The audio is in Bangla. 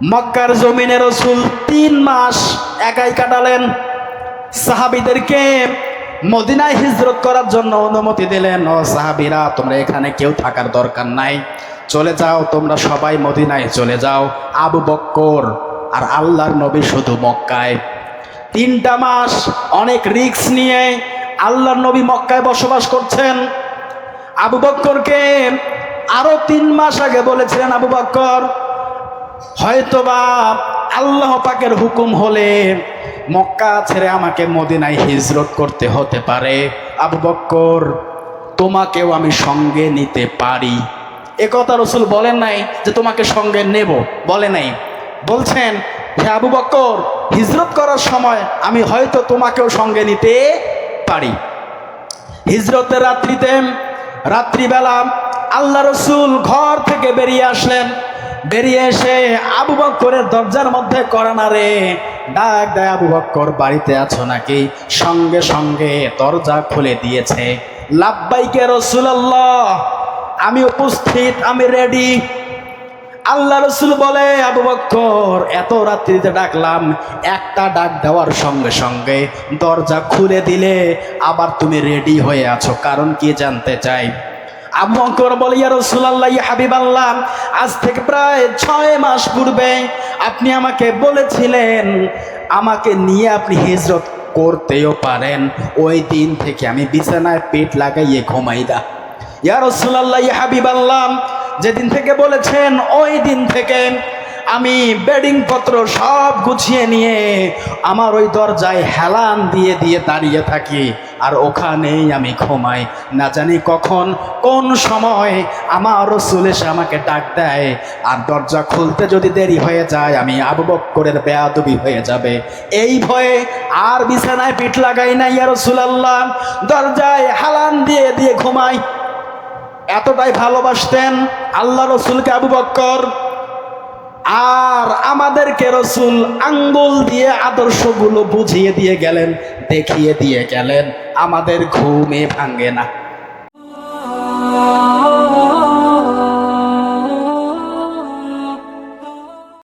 মক্কার জমিনে রাসূল 3 মাস একাই কাটালেন। সাহাবীদেরকে মদিনায় হিজরত করার জন্য অনুমতি দিলেন। ও সাহাবীরা, তোমরা এখানে কেউ থাকার দরকার নাই, চলে যাও, তোমরা সবাই মদিনায় চলে যাও। আবু বকর আর আল্লাহর নবী শুধু মক্কায়। 3টা মাস অনেক রিস্ক নিয়ে আল্লাহর নবী মক্কায় বসবাস করছেন। আবু বকরকে আরো 3 মাস আগে বলেছিলেন, আবু বকর, হয়তোবা আল্লাহ পাকের হুকুম হলে মক্কা ছেড়ে আমাকে মদিনায় হিজরত করতে হতে পারে। আবু বকর, তোমাকেও আমি সঙ্গে নিতে পারি। এ কথা রাসূল বলেন নাই যে তোমাকে সঙ্গে নেব, বলে নাই। বলছেন, হে আবু বকর, হিজরত করার সময় আমি হয়তো তোমাকেও সঙ্গে নিতে পারি। হিজরতের রাত্রিবেলা আল্লাহ রাসূল ঘর থেকে বেরিয়ে আসলেন। বেরিয়ে এসে আবু বকরের দরজার মধ্যে কড়া নাড়ে, ডাক দেয়, আবু বকর বাড়িতে আছো নাকি? সঙ্গে সঙ্গে দরজা খুলে দিয়েছে। লাব্বাইকে রাসূলুল্লাহ, আমি উপস্থিত, আমি রেডি। আল্লাহ রাসূল বলে, আবু বকর, এত রাত্রিতে ডাকলাম, একটা ডাক দেওয়ার সঙ্গে সঙ্গে দরজা খুলে দিলে, আবার তুমি রেডি হয়ে আছো, কারণ কি জানতে চাই? আবু বকর বলে, ইয়া রাসূলুল্লাহ, ইয়া হাবিবাল্লাহ, আজ থেকে প্রায় 6 মাস পূর্বে আপনি আমাকে বলেছিলেন আমাকে নিয়ে আপনি হিজরত করতেও পারেন। ওই দিন থেকে আমি বিছানায় পেট লাগাইয়ে ঘুমাইদা। ইয়া রাসূলুল্লাহ, ইয়া হাবিবাল্লাহ, যেদিন থেকে বলেছেন ওই দিন থেকে আমি বেডিং পত্র সব গুছিয়ে নিয়ে আমার ওই দরজায় হেলান দিয়ে দিয়ে দাঁড়িয়ে থাকি, আর ওখানেই আমি ঘুমাই। না জানি কখন কোন সময় আমার রাসূল এসে আমাকে ডাক দেয়, আর দরজা খুলতে যদি দেরি হয়ে যায় আমি আবু বকরের বেয়াদবি হয়ে যাবে। এই ভয়ে আর বিছানায় পিঠ লাগাই না, ইয়া রাসূলুল্লাহ, দরজায় হেলান দিয়ে দিয়ে ঘুমাই। এতটাই ভালোবাসতেন আল্লাহ রাসূলকে আবু বকর। আর আমাদেরকে রাসূল আঙ্গুল দিয়ে আদর্শগুলো বুঝিয়ে দিয়ে গেলেন, দেখিয়ে দিয়ে গেলেন, আমাদের ঘুমে ভাঙে না।